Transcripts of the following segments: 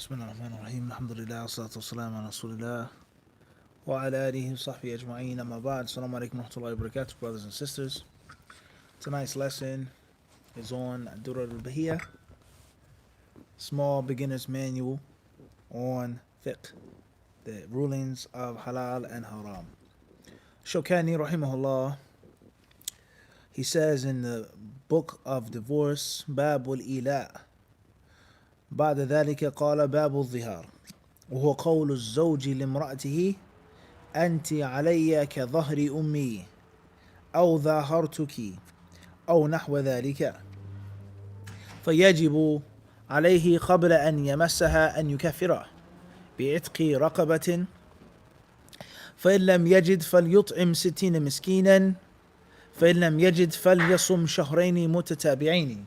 بسم الله الرحمن الرحيم الحمد لله والصلاة والسلام على رسول الله وعلى آله وصحبه أجمعين أما بعد السلام عليكم ورحمة الله وبركاته brothers and sisters. Tonight's lesson is on Ad-Durar Al-Bahiyyah, small beginner's manual on fiqh, the rulings of halal and haram. Shawkani rahimahullah, he says in the book of divorce, Babul Ila, بعد ذلك قال باب الظهار وهو قول الزوج لامرأته أنت علي كظهر أمي أو ظاهرتك أو نحو ذلك فيجب عليه قبل أن يمسها أن يكفره بعتق رقبة فإن لم يجد فليطعم 60 مسكينا فإن لم يجد فليصم شهرين متتابعين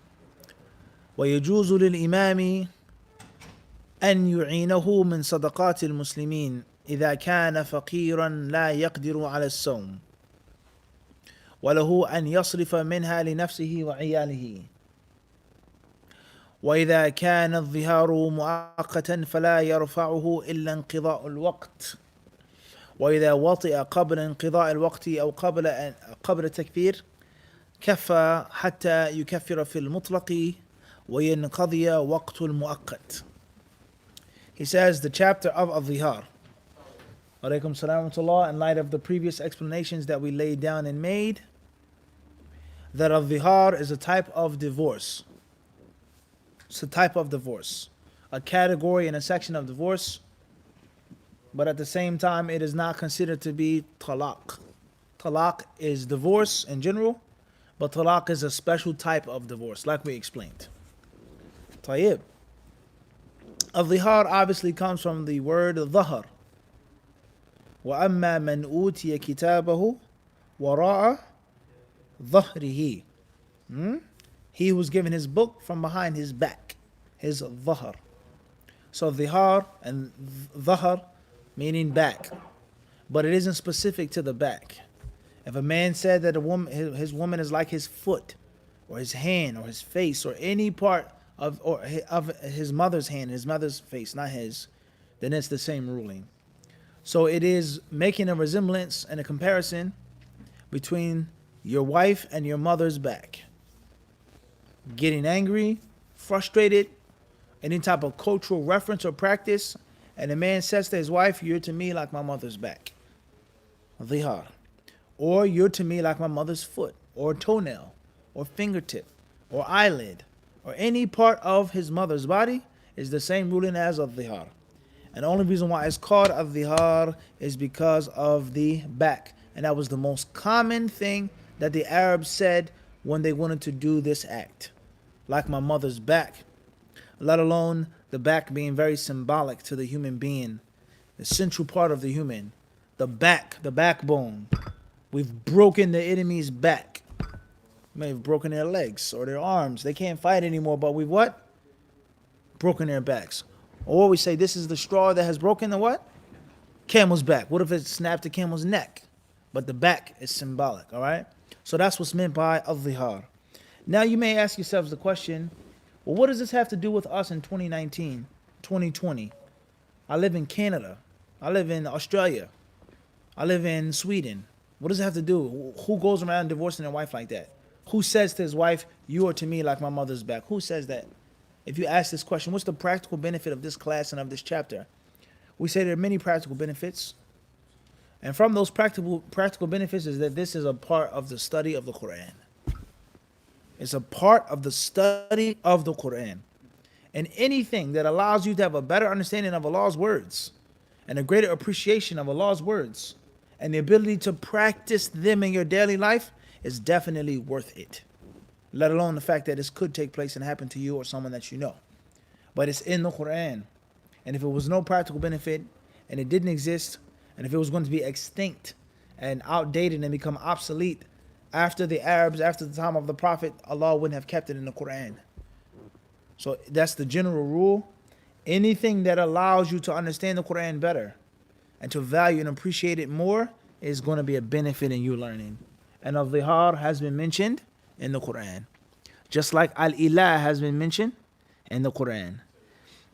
ويجوز للإمام أن يعينه من صدقات المسلمين إذا كان فقيرا لا يقدر على الصوم وله أن يصرف منها لنفسه وعياله وإذا كان الظهار مؤقتا فلا يرفعه إلا انقضاء الوقت وإذا وطئ قبل انقضاء الوقت أو قبل التكفير كفى حتى يكفر في المطلق وينقضي وقت المؤقت. He says the chapter of Al-Zihar. Alaykum salam wa rahmatullah. In light of the previous explanations that we laid down and made, that Al-Zihar is a type of divorce. It's a type of divorce. A category and a section of divorce. But at the same time, it is not considered to be talaq. Talaq is divorce in general, but talaq is a special type of divorce, like we explained. Tayyib. Al-Zihar obviously comes from the word zahar. وَأَمَّا مَنْ أُوتِيَ كِتَابَهُ وَرَاءَ ظَهْرِهِ. He who was given his book from behind his back, his zahar. So zihar and zahar meaning back, but it isn't specific to the back. If a man said that his woman is like his foot, or his hand, or his face, or any part of his mother's hand, his mother's face, not his, then it's the same ruling. So it is making a resemblance and a comparison between your wife and your mother's back. Getting angry, frustrated, any type of cultural reference or practice, and a man says to his wife, "You're to me like my mother's back." Zihar. Or you're to me like my mother's foot, or toenail, or fingertip, or eyelid, or any part of his mother's body is the same ruling as Al-Zihar. And the only reason why it's called Al-Zihar is because of the back. And that was the most common thing that the Arabs said when they wanted to do this act. Like my mother's back. Let alone the back being very symbolic to the human being. The central part of the human. The back, the backbone. We've broken the enemy's back. We may have broken their legs or their arms. They can't fight anymore, but we've what? Broken their backs. Or we say this is the straw that has broken the what? Camel's back. What if it snapped the camel's neck? But the back is symbolic, all right? So that's what's meant by Al-Zihar. Now you may ask yourselves the question, well, what does this have to do with us in 2019, 2020? I live in Canada. I live in Australia. I live in Sweden. What does it have to do? Who goes around divorcing their wife like that? Who says to his wife, "You are to me like my mother's back"? Who says that? If you ask this question, what's the practical benefit of this class and of this chapter? We say there are many practical benefits. And from those practical benefits is that this is a part of the study of the Quran. It's a part of the study of the Quran. And anything that allows you to have a better understanding of Allah's words and a greater appreciation of Allah's words and the ability to practice them in your daily life is definitely worth it. Let alone the fact that this could take place and happen to you or someone that you know. But it's in the Quran. And if it was no practical benefit and it didn't exist, and if it was going to be extinct and outdated and become obsolete after the Arabs, after the time of the Prophet, Allah wouldn't have kept it in the Quran. So that's the general rule. Anything that allows you to understand the Quran better and to value and appreciate it more is going to be a benefit in you learning. And Al-Zihar has been mentioned in the Quran. Just like Al-Ilah has been mentioned in the Quran.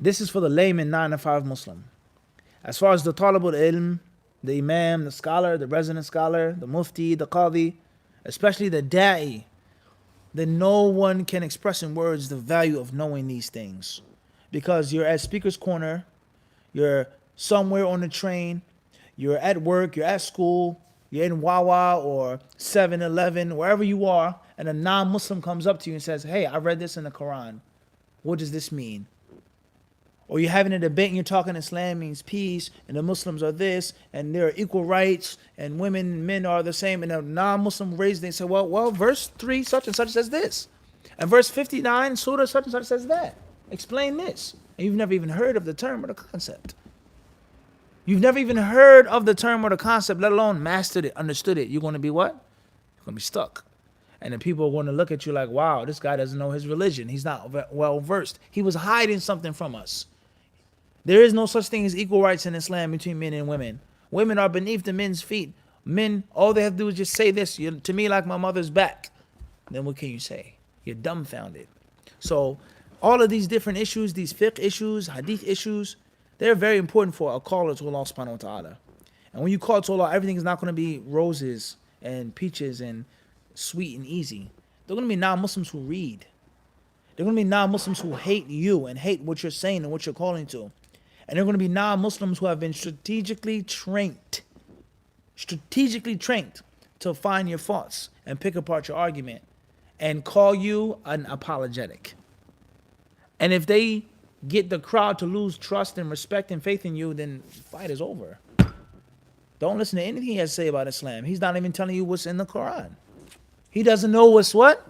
This is for the layman 9 to 5 Muslim. As far as the talibul ilm, the imam, the scholar, the resident scholar, the mufti, the qadi, especially the da'i, then no one can express in words the value of knowing these things. Because you're at speaker's corner, you're somewhere on the train, you're at work, you're at school, you're in Wawa or 7-Eleven, wherever you are, and a non-Muslim comes up to you and says, hey, I read this in the Quran. What does this mean? Or you're having a debate and you're talking Islam means peace, and the Muslims are this, and there are equal rights, and women and men are the same, and a non-Muslim raised, they say, well, verse 3 such and such says this. And verse 59, surah such and such says that. Explain this. And you've never even heard of the term or the concept. You've never even heard of the term or the concept, let alone mastered it, understood it. You're going to be what? You're going to be stuck. And then people are going to look at you like, wow, this guy doesn't know his religion. He's not well versed. He was hiding something from us. There is no such thing as equal rights in Islam between men and women. Women are beneath the men's feet. Men, all they have to do is just say this, you're to me like my mother's back. Then what can you say? You're dumbfounded. So all of these different issues, these fiqh issues, hadith issues, they're very important for a caller to Allah subhanahu wa ta'ala. And when you call to Allah, everything is not going to be roses and peaches and sweet and easy. They're going to be non-Muslims who read. They're going to be non-Muslims who hate you and hate what you're saying and what you're calling to. And they're going to be non-Muslims who have been strategically trained to find your faults and pick apart your argument and call you an apologetic. And if they get the crowd to lose trust and respect and faith in you, then the fight is over. Don't listen to anything he has to say about Islam. He's not even telling you what's in the Quran. He doesn't know what's what?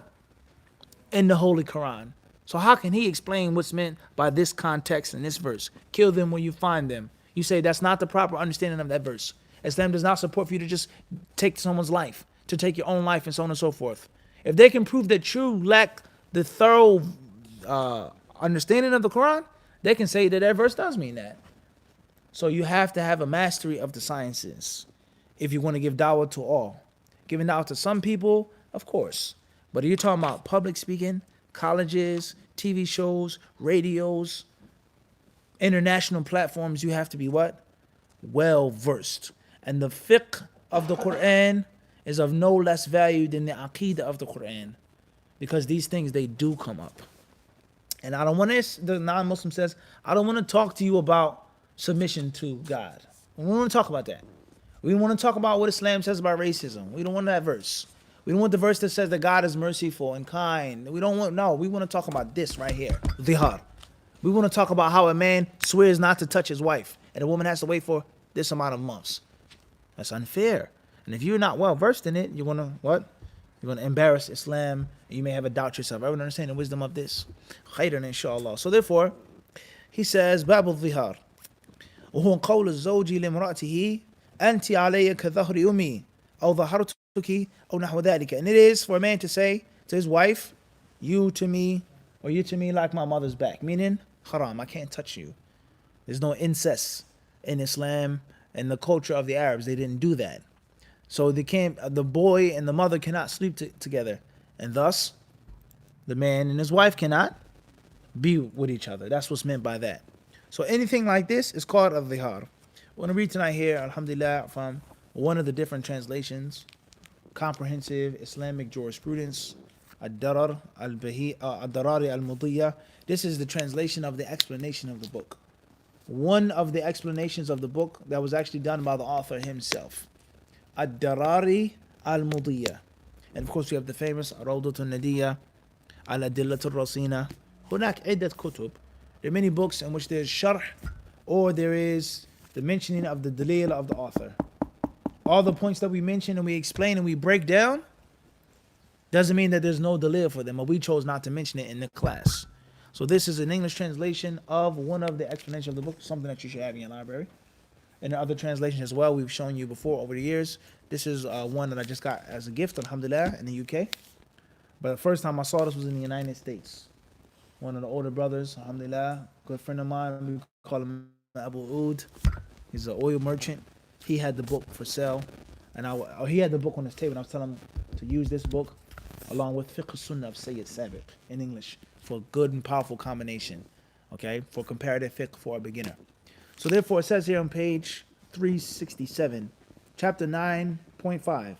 In the Holy Quran. So how can he explain what's meant by this context and this verse? Kill them when you find them. You say that's not the proper understanding of that verse. Islam does not support for you to just take someone's life, to take your own life and so on and so forth. If they can prove that you lack the thorough understanding of the Quran, they can say that that verse does mean that. So you have to have a mastery of the sciences if you want to give dawah to all. Giving dawah to some people, of course. But you're talking about public speaking, colleges, TV shows, radios, international platforms, you have to be what? Well versed. And the fiqh of the Quran is of no less value than the aqeedah of the Quran. Because these things, they do come up. And I don't want to, the non-Muslim says, I don't want to talk to you about submission to God. We don't want to talk about that. We don't want to talk about what Islam says about racism. We don't want that verse. We don't want the verse that says that God is merciful and kind. We want to talk about this right here, zihar. We want to talk about how a man swears not to touch his wife and a woman has to wait for this amount of months. That's unfair. And if you're not well versed in it, you're going to what? You're going to embarrass Islam and you may have a doubt yourself. Everyone understand the wisdom of this? Khairan inshallah. So therefore, he says, Bab al-zihar. وهو قول الزوج لامرأته أنت علي كظهر أمي أو ظهرتك أو نحو ذلك. And it is for a man to say to his wife, you to me, or you to me like my mother's back. Meaning, haram, I can't touch you. There's no incest in Islam and the culture of the Arabs. They didn't do that. So the boy and the mother cannot sleep together. And thus, the man and his wife cannot be with each other. That's what's meant by that. So anything like this is called al-zihar. We're going to read tonight here, alhamdulillah, from one of the different translations, comprehensive Islamic jurisprudence, Ad-Durar, Al-Bahiyyah, Ad-Durar al-Mudiyyah. This is the translation of the explanation of the book. One of the explanations of the book that was actually done by the author himself. Ad-Durar al-Mudiyyah. And of course we have the famous Rawdat al-Nadiyya, Al-Adillat al-Rasina. هناك عدة كتب. There are many books in which there's sharh or there is the mentioning of the dalil of the author. All the points that we mention and we explain and we break down doesn't mean that there's no dalil for them, but we chose not to mention it in the class. So this is an English translation of one of the explanations of the book, something that you should have in your library. And the other translations as well, we've shown you before over the years. This is one that I just got as a gift, alhamdulillah, in the UK. But the first time I saw this was in the United States. One of the older brothers, alhamdulillah, good friend of mine, we call him Abu Oud. He's an oil merchant. He had the book for sale. And he had the book on his table, and I was telling him to use this book along with Fiqh Sunnah of Sayyid Sabiq in English for a good and powerful combination. Okay, for comparative fiqh for a beginner. So therefore, it says here on page 367, chapter 9.5,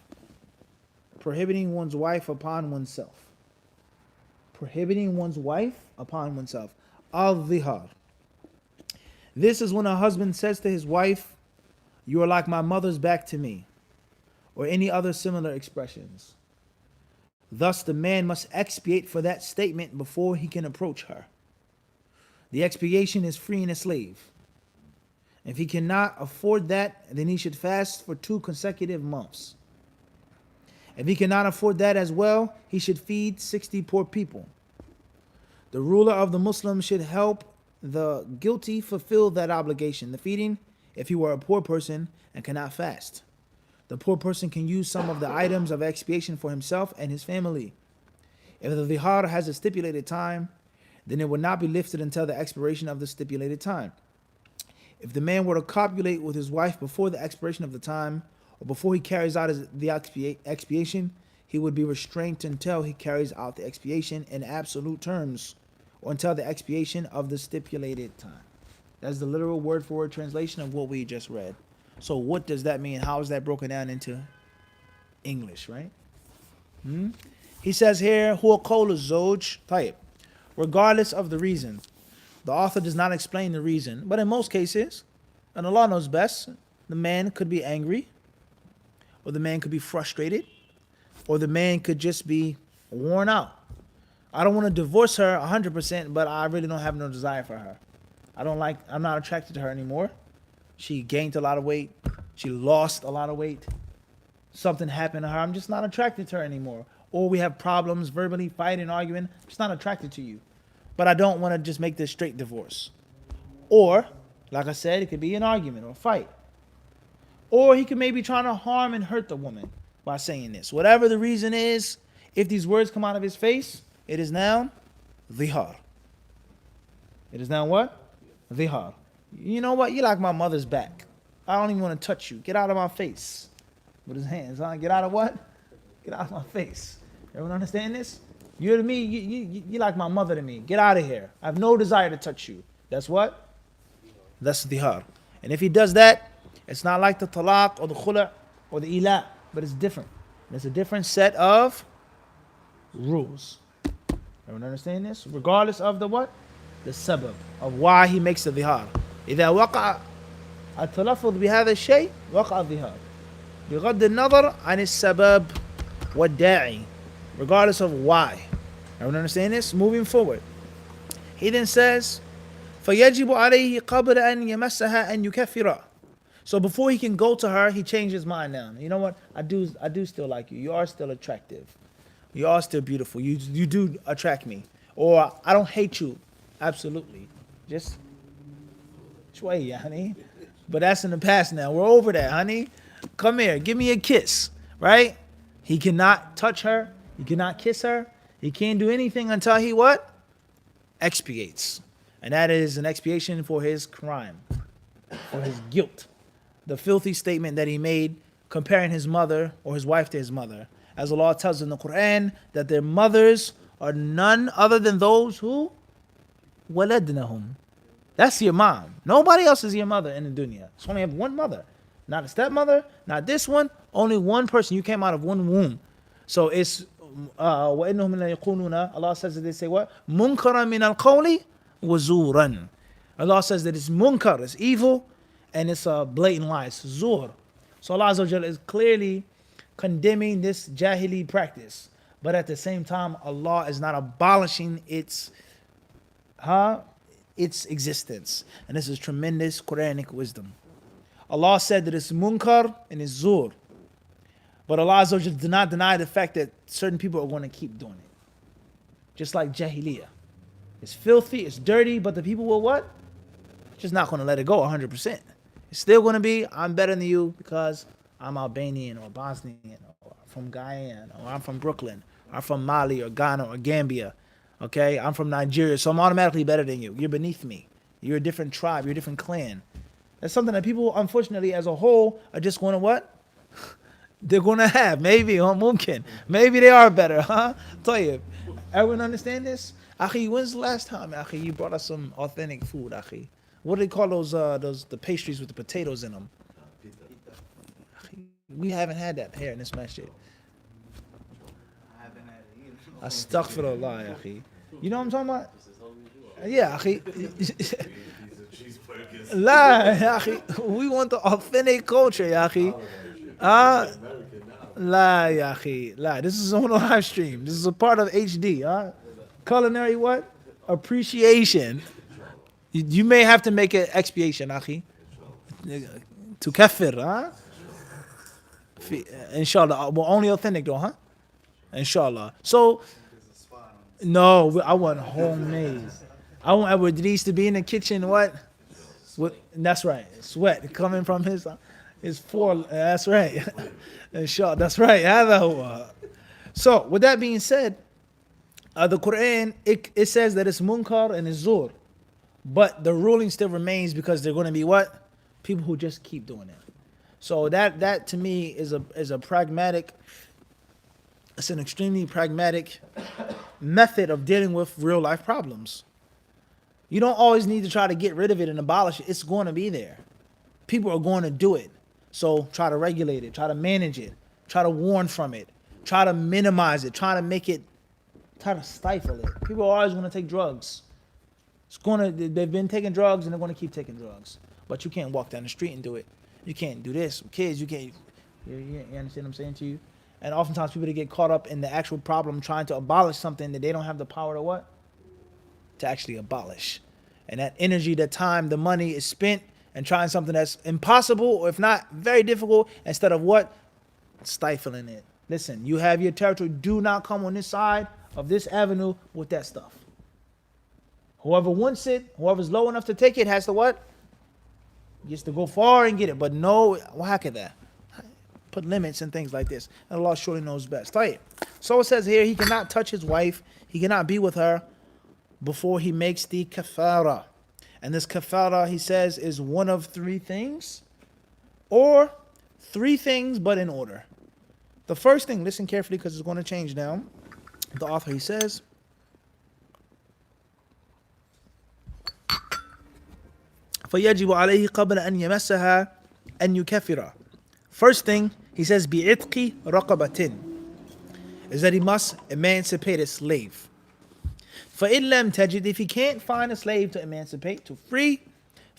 prohibiting one's wife upon oneself. Prohibiting one's wife upon oneself. Al-Zihar. This is when a husband says to his wife, "You are like my mother's back to me," or any other similar expressions. Thus, the man must expiate for that statement before he can approach her. The expiation is freeing a slave. If he cannot afford that, then he should fast for 2 consecutive months. If he cannot afford that as well, he should feed 60 poor people. The ruler of the Muslims should help the guilty fulfill that obligation, the feeding, if he were a poor person and cannot fast. The poor person can use some of the items of expiation for himself and his family. If the zihar has a stipulated time, then it would not be lifted until the expiration of the stipulated time. If the man were to copulate with his wife before the expiration of the time, or before he carries out the expiation, he would be restrained until he carries out the expiation in absolute terms, or until the expiation of the stipulated time. That's the literal word for word translation of what we just read. So what does that mean? How is that broken down into English, right? He says here, huwa qawlu zawj, tayyib. Regardless of the reason. The author does not explain the reason, but in most cases, and Allah knows best, the man could be angry, or the man could be frustrated, or the man could just be worn out. I don't want to divorce her 100%, but I really don't have no desire for her. I'm not attracted to her anymore. She gained a lot of weight. She lost a lot of weight. Something happened to her. I'm just not attracted to her anymore. Or we have problems, verbally fighting, arguing. I'm just not attracted to you. But I don't want to just make this straight divorce. Or, like I said, it could be an argument or a fight. Or he could maybe try to harm and hurt the woman by saying this. Whatever the reason is, if these words come out of his face, it is now zihar. It is now what? Zihar. You know what? You're like my mother's back. I don't even want to touch you. Get out of my face. With his hands on. Get out of what? Get out of my face. Everyone understand this? You're to me, you're like my mother to me. Get out of here. I have no desire to touch you. That's what? That's zihar. And if he does that, it's not like the talaq or the khula' or the ila', but it's different. There's a different set of rules. Everyone understand this? Regardless of the what? The sabab of why he makes the zihar. إذا وقع التلفظ بهذا الشيء وقع الظهار بغض النظر عن السبب والداعي, regardless of why. Everyone understand this? Moving forward, he then says, فيجب عليه قبل أن يمسها أن يكفر. So before he can go to her, he changed his mind now. You know what? I do still like you. You are still attractive. You are still beautiful. You do attract me. Or I don't hate you. Absolutely. Just shway, honey. But that's in the past now. We're over that, honey. Come here. Give me a kiss. Right? He cannot touch her. He cannot kiss her. He can't do anything until he what? Expiates. And that is an expiation for his crime. For his guilt. The filthy statement that he made comparing his mother or his wife to his mother. As Allah tells in the Quran that their mothers are none other than those who waladnahum. That's your mom. Nobody else is your mother in the dunya. So only have one mother. Not a stepmother, not this one, only one person. You came out of one womb. So it's وَإِنَّهُمْ لَيَقُولُونَ, Allah says that they say what? مُنْكَرًا مِنَ الْقَوْلِ وَزُورًا. Allah says that it's munkar, it's evil, and it's a blatant lie, it's zur. So Allah Azza wa Jalla is clearly condemning this jahili practice. But at the same time, Allah is not abolishing its existence. And this is tremendous Quranic wisdom. Allah said that it's munkar and it's zur. But Allah Azza wa Jalla did not deny the fact that certain people are going to keep doing it. Just like jahiliyyah. It's filthy, it's dirty, but the people will what? Just not going to let it go 100%. It's still going to be, I'm better than you because I'm Albanian or Bosnian or from Guyana or I'm from Brooklyn or I'm from Mali or Ghana or Gambia. Okay, I'm from Nigeria, so I'm automatically better than you. You're beneath me. You're a different tribe. You're a different clan. That's something that people, unfortunately, as a whole, are just going to what? They're going to have. Maybe, mumkin. Maybe they are better, huh? Tayyib. Everyone understand this? Akhi, when's the last time, Akhi, you brought us some authentic food, Akhi? What do they call those the pastries with the potatoes in them? Akhi, we haven't had that here in this masjid. Astaghfirullah, Akhi. You know what I'm talking about? Yeah, Akhi. La, Akhi. We want the authentic culture, Akhi. Ah, La, Akhi. La. This is on a live stream. This is a part of HD, Culinary what? Appreciation. You may have to make an expiation, Akhi. To kafir, huh? Inshallah. Well, only authentic though, huh? Inshallah. So, no, I want homemade. I want Idris to be in the kitchen, what? That's right. Sweat coming from his four. That's right. Inshallah. That's right. هذا هو. So, with that being said, the Quran, it says that it's munkar and it's zur. But the ruling still remains because they're going to be what? People who just keep doing it. So that to me is a pragmatic, it's an extremely pragmatic method of dealing with real life problems. You don't always need to try to get rid of it and abolish it. It's going to be there. People are going to do it. So try to regulate it, try to manage it, try to warn from it, try to minimize it, try to stifle it. People are always going to take drugs. They've been taking drugs and they're going to keep taking drugs. But you can't walk down the street and do it. You can't do this. Kids, you can't. You understand what I'm saying to you? And oftentimes people they get caught up in the actual problem trying to abolish something that they don't have the power to what? To actually abolish. And that energy, that time, the money is spent and trying something that's impossible or if not very difficult instead of what? Stifling it. Listen, you have your territory. Do not come on this side of this avenue with that stuff. Whoever wants it, whoever's low enough to take it has to what? Gets to go far and get it. But no, how could that? Put limits and things like this. And Allah surely knows best. Right. So it says here, he cannot touch his wife. He cannot be with her before he makes the kafara. And this kafara, he says, is one of three things. Or three things, but in order. The first thing, listen carefully because it's going to change now. The author, he says, فَيَجِبُ عَلَيْهِ قَبْلَ أَنْ يَمَسَّهَا أَنْ يُكَفِّرَ. First thing, he says, بِعِتْقِ رَقَبَةٍ, is that he must emancipate a slave. فَإِنْ لَمْ تَجِدْ, if he can't find a slave to emancipate, to free,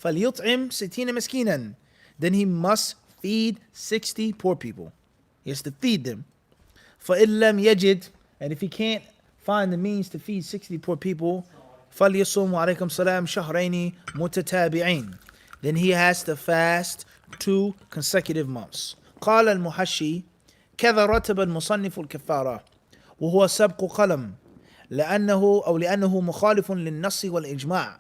فَلْيُطْعِمْ سِتِينَ مِسْكِينًا, then he must feed 60 poor people. He has to feed them. فَإِنْ لَمْ يَجِدْ, and if he can't find the means to feed 60 poor people, فَلْيَصُمْ وَعَلَيْكُمْ سَلَامْ شَهْرَيْنِ مُتَتَابِعِينَ, then he has to fast 2 consecutive months. قال المحشي كذا رتب المصنف الكفارة وهو سبق قلم لأنه مخالف للنص والإجماع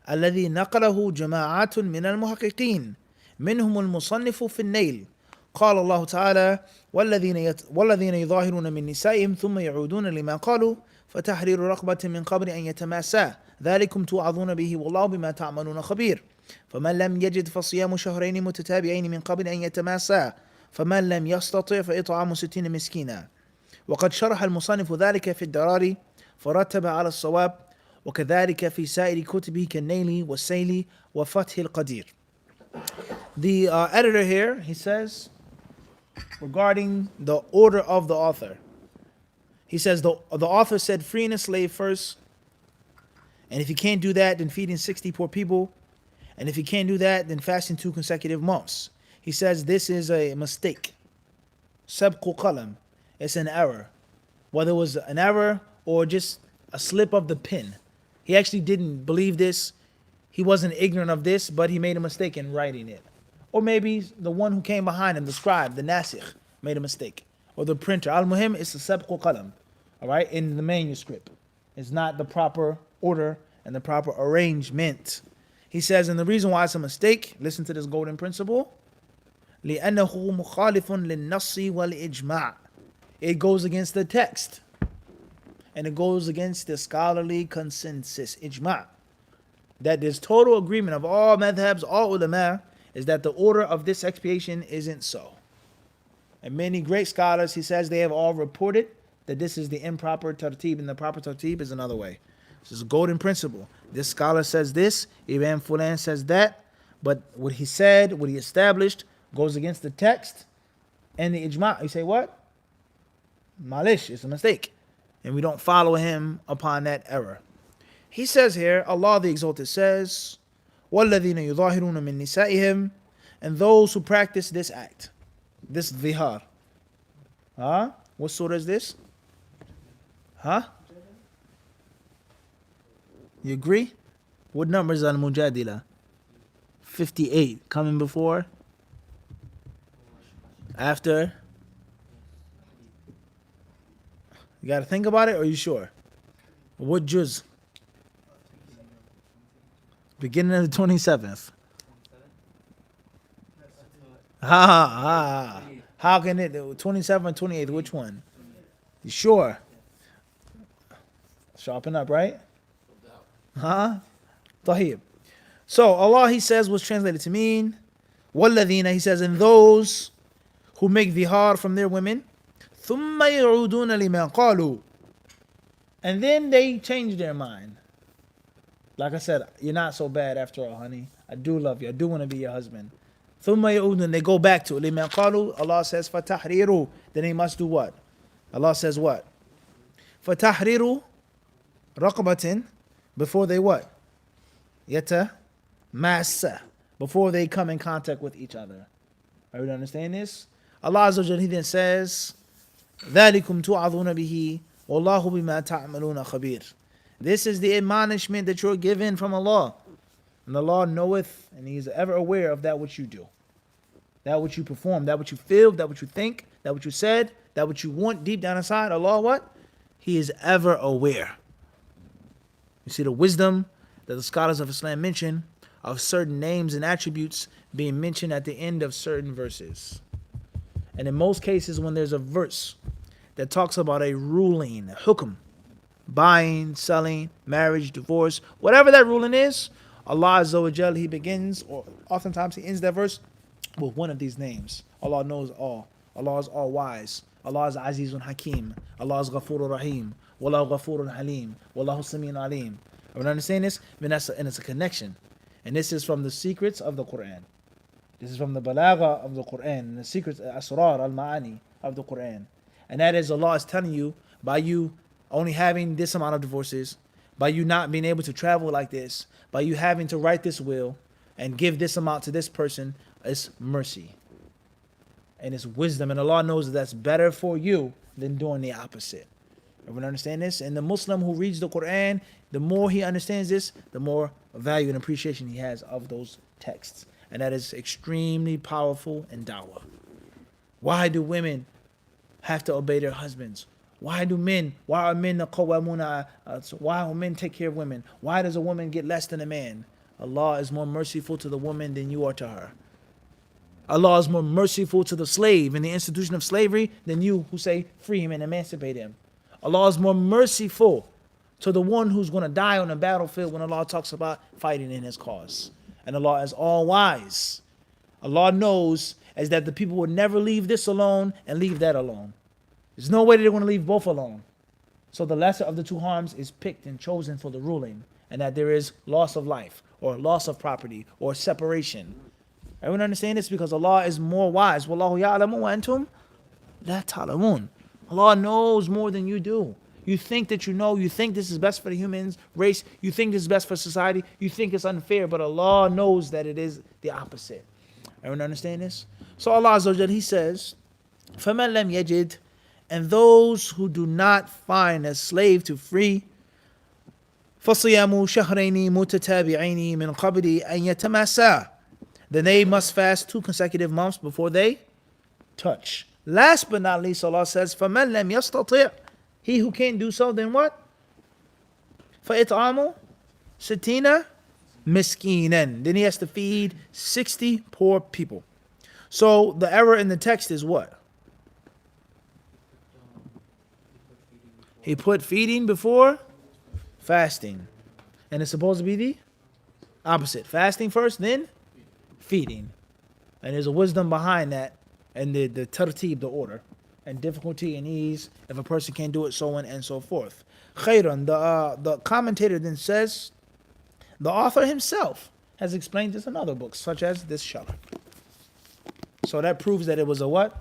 الذي نقله جماعات من المحققين منهم المصنف في النيل. قال الله تعالى والذين يظاهرون من نسائهم ثم يعودون لما قالوا فتحرير رقبة من قبل أن يتماسا ذلكم توعظون به والله بما تعملون خبير. فمن لم يجد فصيام شهرين متتابعين من قبل أن يتماسا فمن لم يستطع فإطعام 60 مسكينا. وقد شرح المصنف ذلك في الدرار فرتب على الصواب وكذلك في سائر كتبه كالنيل والسيل وفتح القدير. The editor here, he says, regarding the order of the author, he says the author said freeing a slave first, and if he can't do that, then feeding 60 poor people, and if he can't do that, then fasting 2 consecutive months. He says this is a mistake. Sabqu qalam. It's an error. Whether it was an error or just a slip of the pen. He actually didn't believe this. He wasn't ignorant of this, but he made a mistake in writing it. Or maybe the one who came behind him, the scribe, the nasikh, made a mistake. Or the printer. Al-Muhim is the sabqu qalam. Alright, in the manuscript. It's not the proper order and the proper arrangement. He says, and the reason why it's a mistake, listen to this golden principle. لأنه مخالف للنص والإجماع. It goes against the text. And it goes against the scholarly consensus, ijma'. That there's total agreement of all madhabs, all ulama, is that the order of this expiation isn't so. And many great scholars, he says, they have all reported that this is the improper tartib, and the proper tartib is another way. This is a golden principle. This scholar says this, Ibn Fulan says that, but what he said, what he established, goes against the text and the ijma'. You say what? Malish, it's a mistake. And we don't follow him upon that error. He says here, Allah the Exalted says, وَالَّذِينَ يُظَاهِرُونَ مِن نِسَائِهِمْ, and those who practice this act, this zihar. Huh? What surah is this? Huh? You agree? What number is Al-Mujadila? 58. Coming before? After? You got to think about it, or are you sure? What juz? Beginning of the 27th. How can it? 27th and 28th, which one? You sure? Sharpen up, right? Huh? Tahib. So Allah, He says, was translated to mean, وَالَّذِينَ, He says, and those who make zihar from their women, ثُمَّ يَعُودُونَ لِمَا قَالُوا, and then they change their mind. Like I said, you're not so bad after all, honey. I do love you. I do want to be your husband. ثُمَّ يَعُودُونَ, they go back to it. لِمَا قَالُوا, Allah says, فَتَحْرِيرُ, then they must do what? Allah says what? فَتَحْرِيرُ رَقَبَةٍ, before they what? Yata massa, before they come in contact with each other. Are we understand this? Allah Azza wa Jalla, He then says, ذَلِكُمْ تُعَظُونَ بِهِ وَاللَّهُ بِمَا تَعْمَلُونَ خَبِيرٌ. This is the admonishment that you're given from Allah. And Allah knoweth, and He is ever aware of that which you do. That which you perform, that which you feel, that which you think, that which you said, that which you want deep down inside. Allah what? He is ever aware. You see the wisdom that the scholars of Islam mention of certain names and attributes being mentioned at the end of certain verses. And in most cases, when there's a verse that talks about a ruling, a hukm, buying, selling, marriage, divorce, whatever that ruling is, Allah Azza wa Jal, He begins, or oftentimes He ends that verse with one of these names. Allah knows all. Allah is all wise. Allah is Azizun Hakim. Allah is Ghafurur Rahim. Wallahu Ghafurun Halim. Wallahu Sami'un Alim. Are we understanding this? And it's a connection. And this is from the secrets of the Quran. This is from the balagha of the Quran, and the secrets, asrar, al-ma'ani of the Quran. And that is, Allah is telling you, by you only having this amount of divorces, by you not being able to travel like this, by you having to write this will and give this amount to this person, it's mercy. And it's wisdom. And Allah knows that that's better for you than doing the opposite. Everyone understand this? And the Muslim who reads the Quran, the more he understands this, the more value and appreciation he has of those texts. And that is extremely powerful in da'wah. Why do women have to obey their husbands? Why are men qawwamuna? Why do men take care of women? Why does a woman get less than a man? Allah is more merciful to the woman than you are to her. Allah is more merciful to the slave in the institution of slavery than you who say free him and emancipate him. Allah is more merciful to the one who's going to die on the battlefield when Allah talks about fighting in His cause. And Allah is all wise. Allah knows as that the people will never leave this alone and leave that alone. There's no way that they're going to leave both alone. So the lesser of the two harms is picked and chosen for the ruling, and that there is loss of life or loss of property or separation. Everyone understand this? Because Allah is more wise. Wallahu ya'lamu wa antum la ta'lamun. Allah knows more than you do. You think that you know, you think this is best for the human race, you think this is best for society, you think it's unfair, but Allah knows that it is the opposite. Everyone understand this? So Allah Azza wa Jalla, He says, فَمَنْ لَمْ يَجِدْ, and those who do not find a slave to free, فَصِيَامُ شَهْرَيْنِ مُتَتَابِعَيْنِ مِنْ قَبْلِ أَنْ يَتَمَاسَا, then they must fast 2 consecutive months before they touch. Last but not least, Allah says, فَمَنْ لَمْ يَسْتَطِعْ, he who can't do so, then what? فَإِطْعَامُ سِتِّينَ مِسْكِينًا, then he has to feed 60 poor people. So the error in the text is what? He put feeding before fasting. And it's supposed to be the opposite. Fasting first, then feeding. And there's a wisdom behind that, and the tartib, the order. and difficulty and ease if a person can't do it, so on and so forth. Khayran, the commentator then says, the author himself has explained this in other books, such as this sharh. So that proves that it was a what?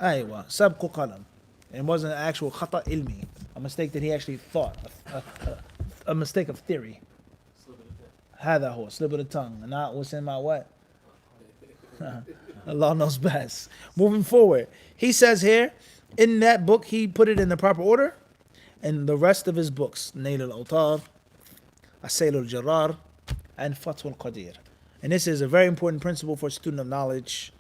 Aywa, sabqu qalam. It wasn't an actual khata ilmi, a mistake that he actually thought, a mistake of theory. Hada huwa, slip of the tongue, not what's in my what? Allah knows best. Moving forward, he says here, in that book, he put it in the proper order, and the rest of his books, Nail al-Awtar, Asayl al-Jarrar, and Fath al-Qadir. And this is a very important principle for a student of knowledge,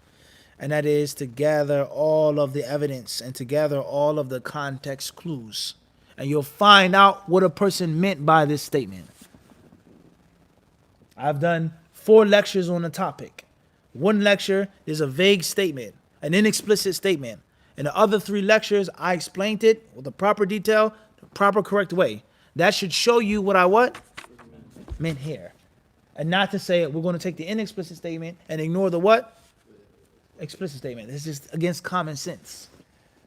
and that is to gather all of the evidence and to gather all of the context clues. And you'll find out what a person meant by this statement. I've done 4 lectures on the topic. One lecture is a vague statement, an inexplicit statement. In the other 3 lectures, I explained it with the proper detail, the proper correct way. That should show you what I meant here. And not to say we're going to take the inexplicit statement and ignore the what? Explicit statement. This is against common sense.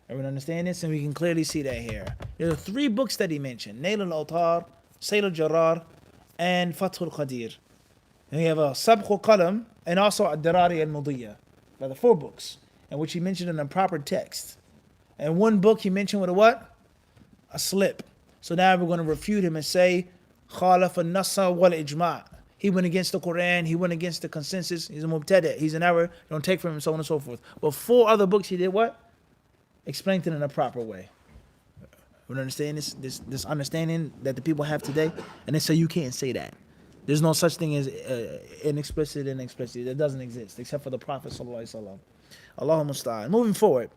Everyone understand this? And we can clearly see that here. There are 3 books that he mentioned. Nail al-Awtar, Sayl al-Jarrar, and Fath al-Qadir. And we have a Sabq Qalam and also Ad-Durar al-Bahiyyah. By the 4 books, in which he mentioned in a proper text. And one book he mentioned with a what? A slip. So now we're going to refute him and say, Khalaf al-Nassa wal-Ijma'. He went against the Quran, he went against the consensus, he's a mubtada', he's an error, don't take from him, so on and so forth. But 4 other books he did what? Explained it in a proper way. You understand this understanding that the people have today? And they say you can't say that. There's no such thing as inexplicit and explicit. It doesn't exist, except for the Prophet sallallahu alaihi wasallam. Allahu musta'an. Moving forward.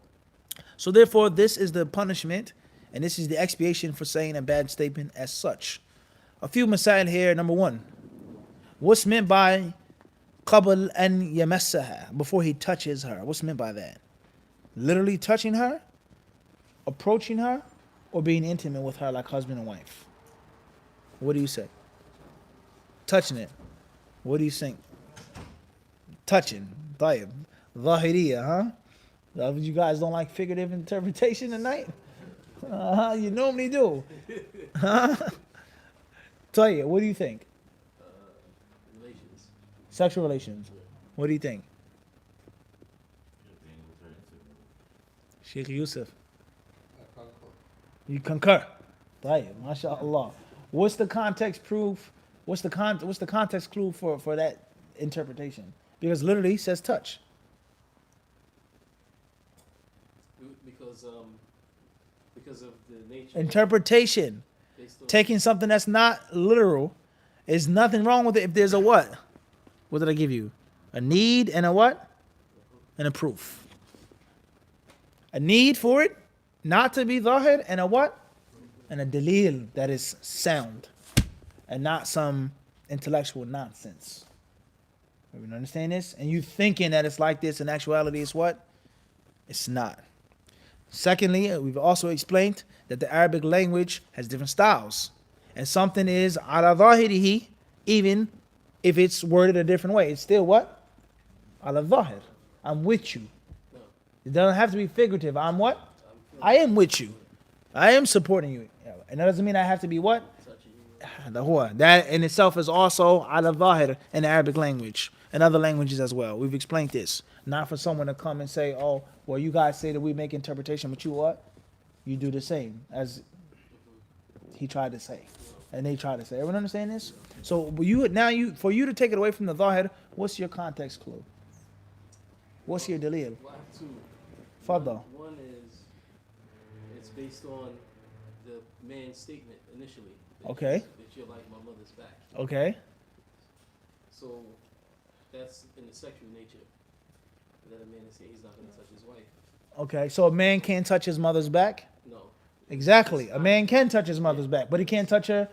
So therefore, this is the punishment, and this is the expiation for saying a bad statement as such. A few masail here. Number 1. What's meant by qabl an yamassaha, before he touches her? What's meant by that? Literally touching her, approaching her, or being intimate with her like husband and wife? What do you say? Touching it. What do you think? Touching. Tayyib. Zahiriyah, huh? You guys don't like figurative interpretation tonight? You normally do. Tayyib, what do you think? Sexual relations. What do you think? Sheikh Yusuf. You concur. Tayyib, mashallah. What's the context proof? What's the context clue for that interpretation? Because literally it says touch. Because of the nature. Interpretation. Taking something that's not literal. There's nothing wrong with it if there's a what? What did I give you? A need and a what? And a proof. A need for it not to be zahir, and a what? And a dalil that is sound and not some intellectual nonsense. You understand this? And you thinking that it's like this, in actuality it's what? It's not. Secondly, we've also explained that the Arabic language has different styles. And something is ala zahirihi, even if it's worded a different way. It's still what? Ala zahir. I'm with you. It doesn't have to be figurative. I'm what? I am with you. I am supporting you. And that doesn't mean I have to be what? That in itself is also ala zahir in the Arabic language and other languages as well. We've explained this. Not for someone to come and say, oh, well, you guys say that we make interpretation, but you what? You do the same as he tried to say. And they tried to say. Everyone understand this? So for you to take it away from the zahir, what's your context clue? What's your dalil? Well, I have 2. Fadda. One is, it's based on the man's statement initially. Okay. That you're like my mother's back. Okay. So that's in the sexual nature. That a man is saying he's not going to touch his wife. Okay, so a man can't touch his mother's back? No. Exactly. A man can touch his mother's back, but he can't touch her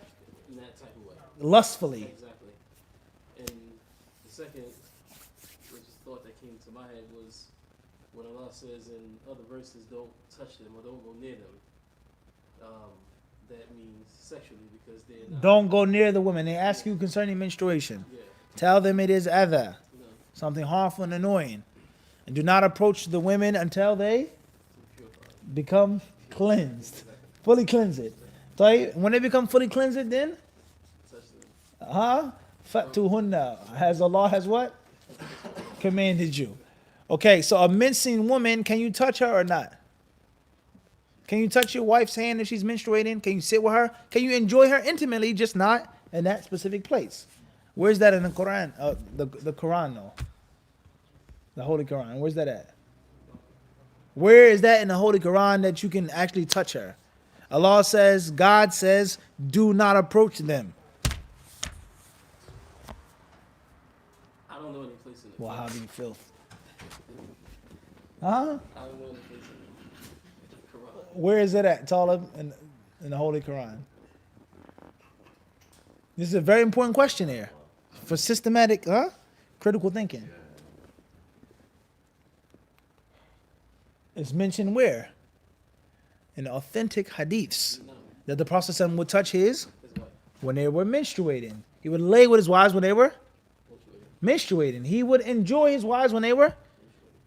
In that type of way. lustfully. Exactly. And the second thought that came to my head was when Allah says in other verses, don't touch them or don't go near them. That means sexually because they're not. Don't go near the women. They ask you concerning menstruation. Yeah. Tell them it is adha, No. something harmful and annoying. And do not approach the women until they become cleansed. Fully cleanse it. طيب, when they become fully cleansed, then touch them. fatuhunna, as Allah has what? Commanded you. Okay, so a mincing woman, can you touch her or not? Can you touch your wife's hand if she's menstruating? Can you sit with her? Can you enjoy her intimately, just not in that specific place? Where's that in the Quran? The Quran, though. The Holy Quran. Where's that at? Where is that in the Holy Quran that you can actually touch her? Allah says, God says, do not approach them. I don't know any place in the Well, Quran. how do you feel? Huh? I don't know any place in the Quran. Where is it at, Talib, in the Holy Quran? This is a very important question here for systematic, critical thinking. It's mentioned where? In authentic hadiths No, that the Prophet ﷺ would touch his his wife. when they were menstruating. He would lay with his wives when they were Menstruating. menstruating. He would enjoy his wives when they were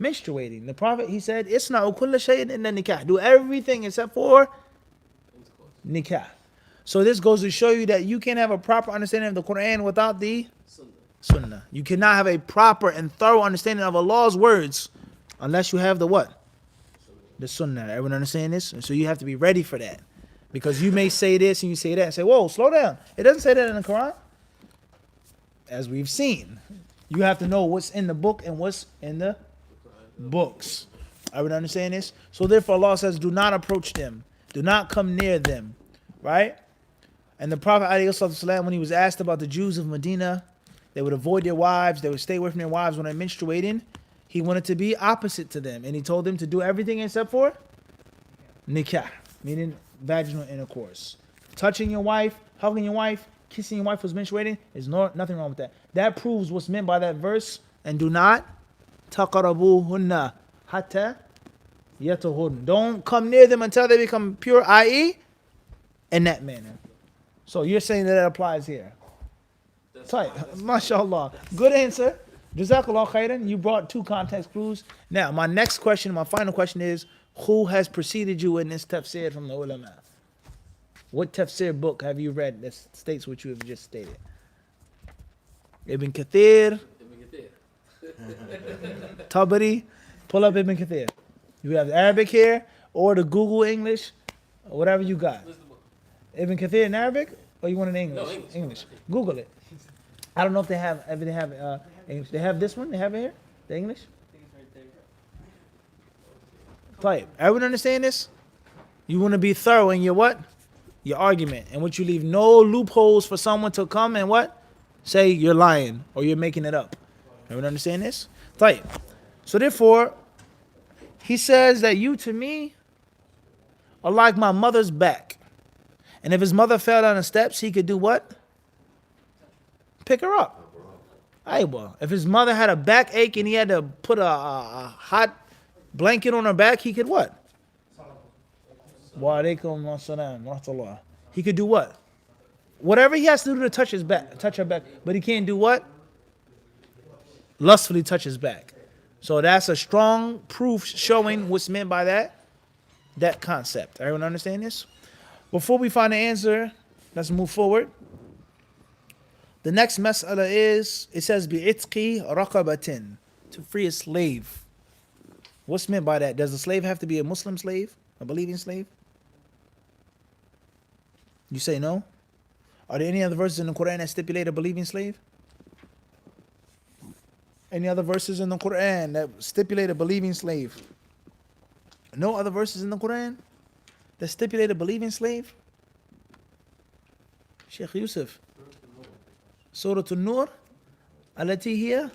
menstruating. The Prophet, he said, "Isna'u kulla shay'in illa nikah." Do everything except for Intercourse. nikah. So this goes to show you that you can't have a proper understanding of the Quran without the Sunnah. Sunnah. You cannot have a proper and thorough understanding of Allah's words unless you have the what? The Sunnah. Everyone understand this? And so you have to be ready for that. Because you may say this and you say that and say, whoa, slow down. It doesn't say that in the Quran. As we've seen. You have to know what's in the book and what's in the books. Everyone understand this? So therefore Allah says, do not approach them. Do not come near them. Right? And the Prophet ﷺ, when he was asked about the Jews of Medina, they would avoid their wives, they would stay away from their wives when they're menstruating. He wanted to be opposite to them. And he told them to do everything except for nikah, meaning vaginal intercourse. Touching your wife, hugging your wife, kissing your wife who's menstruating, there's nothing wrong with that. That proves what's meant by that verse. And do not taqarabuhunna hatta yatahun. Don't come near them until they become pure, i.e., in that manner. So you're saying that applies here. That's Tight. that's- MashaAllah. Good answer. Jazakallah khairan. You brought two context clues. Now, my next question, my final question is, who has preceded you in this tafsir from the ulama? What tafsir book have you read that states what you have just stated? Ibn Kathir, Let me get there. Tabari. Pull up Ibn Kathir. You have Arabic here or the Google English, or whatever you got. Where's the book? Ibn Kathir in Arabic, or you want it in English? No, English. Google it. I don't know if they have English. They have this one. They have it here. The English. Type. Everyone understand this? You want to be thorough in your what? Your argument, and what you leave no loopholes for someone to come and what? Say you're lying or you're making it up. Everyone understand this? Type. So therefore, he says that you to me are like my mother's back. And if his mother fell down the steps, he could do what? Pick her up. Aywa. If his mother had a backache and he had to put a hot blanket on her back, he could what? Wa alaikum assalam wa rahmatullah. He could do what? Whatever he has to do to touch her back, but he can't do what? Lustfully touch his back. So that's a strong proof showing what's meant by that concept. Everyone understand this? Before we find the answer, let's move forward. The next mas'ala is, it says, bi'itqi raqabatin, to free a slave. What's meant by that? Does the slave have to be a Muslim slave? A believing slave? You say no? Are there any other verses in the Quran that stipulate a believing slave? Any other verses in the Quran that stipulate a believing slave? No other verses in the Quran that stipulate a believing slave? Sheikh Yusuf. Surah An-Nur. Alati hiya.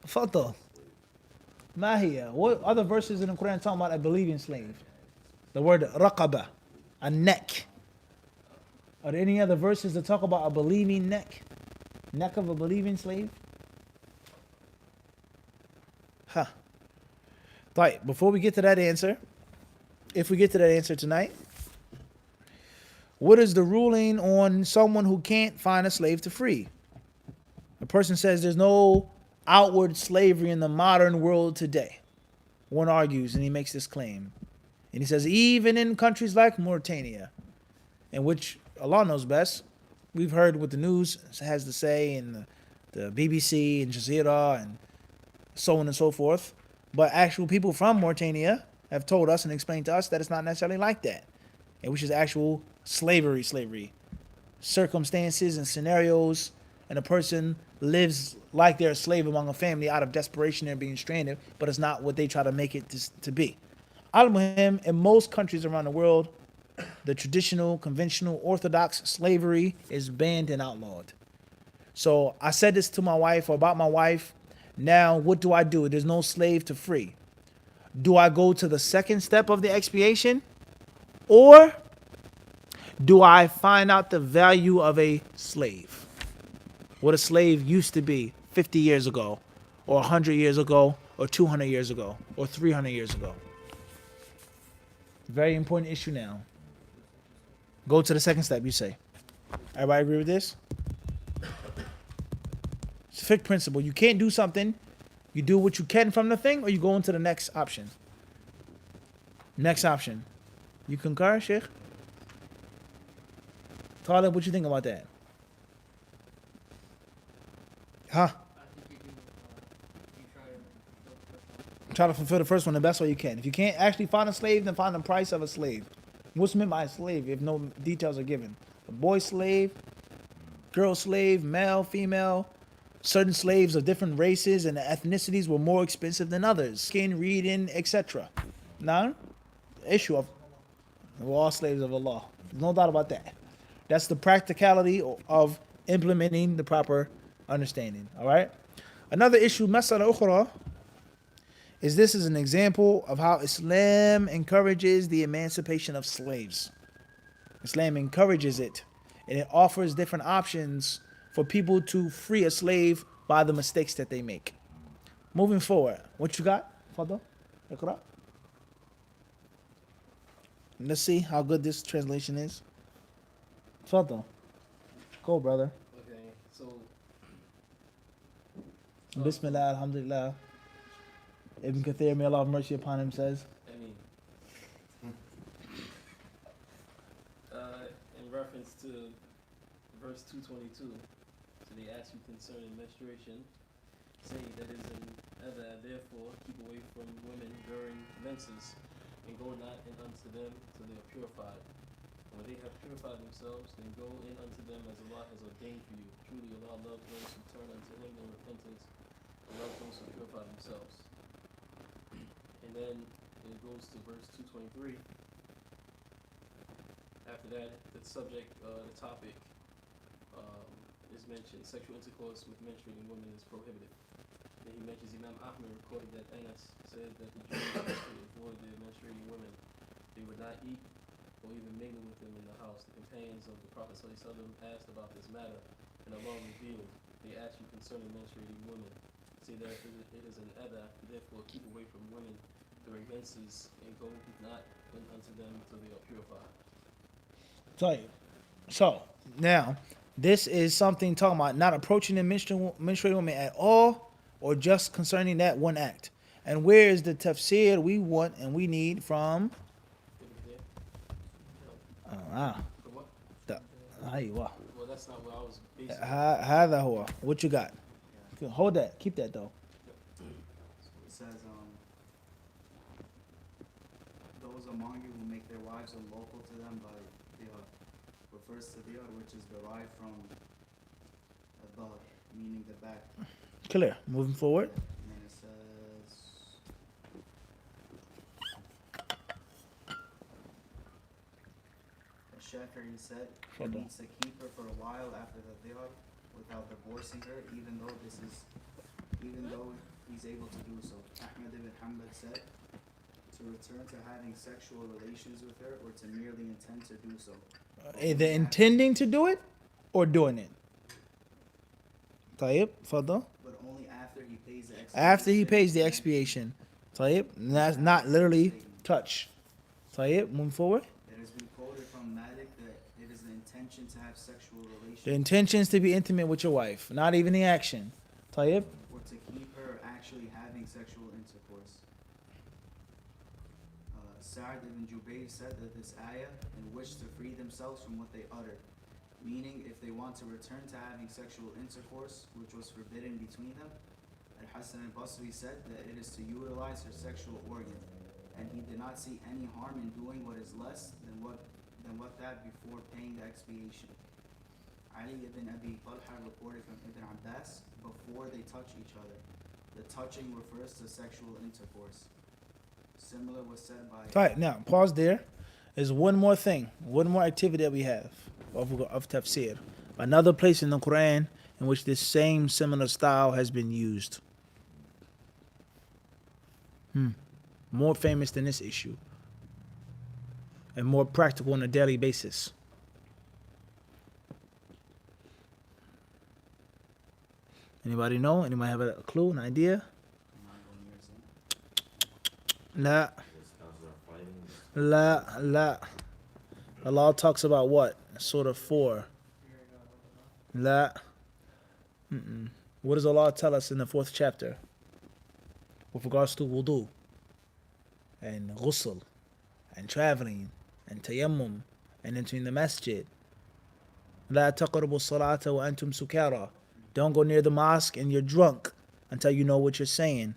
Fadal. Ma hiya. What other verses in the Quran talking about a believing slave? The word raqaba. A neck. Are there any other verses that talk about a believing neck? Neck of a believing slave? Huh. Right, before we get to that answer, if we get to that answer tonight, what is the ruling on someone who can't find a slave to free? A person says there's no outward slavery in the modern world today. One argues and he makes this claim. And he says, even in countries like Mauritania, in which Allah knows best, we've heard what the news has to say, and the BBC and Jazeera and so on and so forth. But actual people from Mauritania have told us and explained to us that it's not necessarily like that, and which is actual slavery, circumstances and scenarios, and a person lives like they're a slave among a family out of desperation and being stranded, but it's not what they try to make it to be. Al-Muhim, in most countries around the world, the traditional, conventional, orthodox slavery is banned and outlawed. So I said this to my wife, or about my wife. Now, what do? There's no slave to free. Do I go to the second step of the expiation? Or do I find out the value of a slave? What a slave used to be 50 years ago, or 100 years ago, or 200 years ago, or 300 years ago. Very important issue now. Go to the second step, you say. Everybody agree with this? It's a fiqh principle. You can't do something. You do what you can from the thing, or you go into the next option. Next option. You concur, Sheikh? Talib, what you think about that? Huh? Try to fulfill the first one the best way you can. If you can't actually find a slave, then find the price of a slave. What's meant by a slave if no details are given? A boy slave, girl slave, male, female. Certain slaves of different races and ethnicities were more expensive than others. Skin, reading, etc. Now, the issue of we're all slaves of Allah. There's no doubt about that. That's the practicality of implementing the proper understanding. All right. Another issue, masala ukhra, is this is an example of how Islam encourages the emancipation of slaves. Islam encourages it, and it offers different options for people to free a slave by the mistakes that they make. Moving forward, what you got? Fadal? Iqra. Let's see how good this translation is. Fadal. Go, brother. Okay, so. Bismillah, alhamdulillah. Ibn Kathir, may Allah have mercy upon him, says, I mean, in reference to verse 222, so they ask you concerning menstruation, saying that is an other, therefore keep away from women during menses, and go not in unto them till they are purified. And when they have purified themselves, then go in unto them as Allah has ordained for you. Truly Allah loves those who turn unto Him in repentance, and loves those who purify themselves. And then it goes to verse 223. After that, the subject, the topic is mentioned. Sexual intercourse with menstruating women is prohibited. Then he mentions Imam Ahmed recorded that Anas said that the Jews to avoid their menstruating women. They would not eat or even mingle with them in the house. The companions of the Prophet ﷺ asked about this matter, and Allah revealed, they asked you concerning menstruating women. Say that it is an adha, therefore keep away from women during menses, and go not unto them until they are purified. So, now, this is something talking about not approaching the menstruating woman at all, or just concerning that one act. And where is the tafsir we want and we need from? Well, that's not what I was basing. هذا هو. What you got? Hold that. Keep that though. It says, those among you who make their wives unlawful to them by zihar, refers to zihar, which is derived from Ad-Durar, meaning the back. Clear. Moving forward. And then it says, Shafi'i said, he needs to keep her for a while after the zihar without divorcing her, even though he's able to do so. Ahmad ibn Hanbal said, to return to having sexual relations with her, or to merely intend to do so. Either intending to do it or doing it. طيب, فضل. But only after he pays the expiation. After he pays the expiation. طيب, that's not literally touch. طيب, moving forward. It has been quoted from Malik that it is the intention to have sexual relations. The intention is to be intimate with your wife, not even the action. طيب. Or to keep her actually having sexual intercourse. Sa'd ibn Jubayr said that this ayah and wish to free themselves from what they uttered, meaning if they want to return to having sexual intercourse, which was forbidden between them. Al-Hasan al-Basri said that it is to utilize her sexual organ, and he did not see any harm in doing what is less than what that before paying the expiation. Ali ibn Abi Talha reported from Ibn Abbas, before they touch each other, the touching refers to sexual intercourse. Similar was said by... All right, now pause there. There's one more thing, one more activity that we have of tafsir. Another place in the Quran in which this same similar style has been used. More famous than this issue. And more practical on a daily basis. Anybody know? Anybody have a clue, an idea? La. La, la. Allah talks about what? Surah 4. La. What does Allah tell us in the 4th chapter? With regards to wudu, and ghusl, and traveling, and tayammum, and entering the masjid. La taqrabu salata wa antum sukara. Don't go near the mosque and you're drunk until you know what you're saying.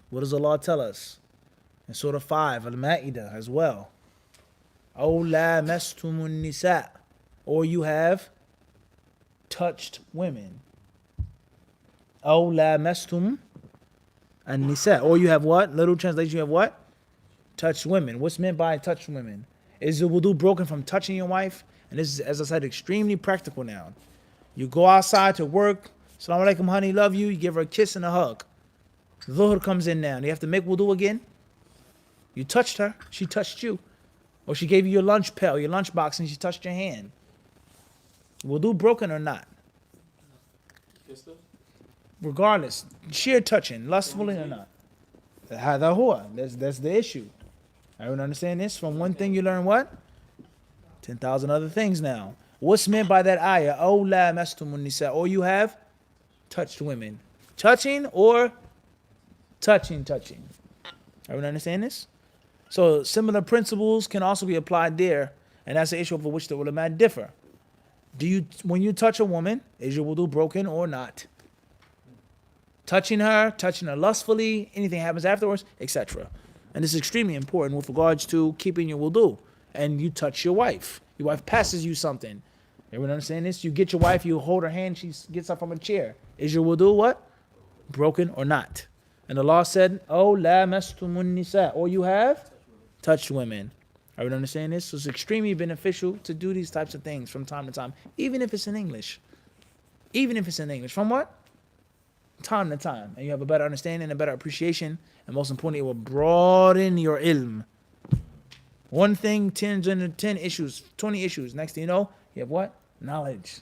What does Allah tell us? In Surah 5, Al-Ma'idah as well. أَوْ لَامَسْتُمُ النِّسَاءَ. Or you have touched women. أَوْ لَامَسْتُمُ النِّسَاءَ. Or you have what? Little translation, you have what? Touched women. What's meant by touched women? Is the wudu broken from touching your wife? And this is, as I said, extremely practical now. You go outside to work. Assalamu alaikum, honey, love you. You give her a kiss and a hug. Dhuhr comes in now. You have to make wudu again. You touched her. She touched you. Or she gave you your lunch pail, your lunch box, and she touched your hand. Wudu broken or not? Kissed her? Regardless. Sheer touching, lustfully or not. هذا هو. That's the issue. Everyone understand this? From one thing you learn what? 10,000 other things now. What's meant by that ayah? أَوْ لَا مَسْتُمُ النِّسَاءَ. Or you have touched women. Touching or touching. Everyone understand this? So similar principles can also be applied there. And that's the issue over which the ulama differ. When you touch a woman, is your wudu broken or not? Touching her lustfully, anything happens afterwards, etc. And this is extremely important with regards to keeping your wudu. And you touch your wife. Your wife passes you something. Everyone understand this? You get your wife, you hold her hand, she gets up from a chair. Is your wudu what? Broken or not? And Allah said, "Oh, la mastumun nisa," or you have touched women. Everyone understand this? So it's extremely beneficial to do these types of things from time to time, even if it's in English. From what? Time to time. And you have a better understanding, a better appreciation, and most importantly, it will broaden your ilm. One thing turns into 10 issues, 20 issues. Next thing you know, you have what? Knowledge.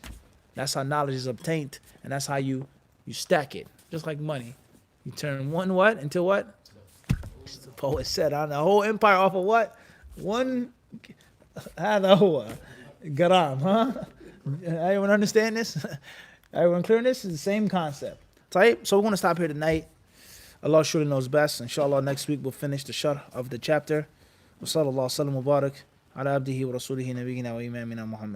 That's how knowledge is obtained, and that's how you stack it. Just like money. You turn one what into what? The poet said, on the whole empire off of what? One gram, huh? Everyone understand this? Everyone clear on this? It's the same concept. Right? So we're going to stop here tonight. Allah surely knows best. Inshallah, next week we'll finish the sharh of the chapter. وصلى الله وسلم وبارك على عبده ورسوله نبينا وإمامنا محمد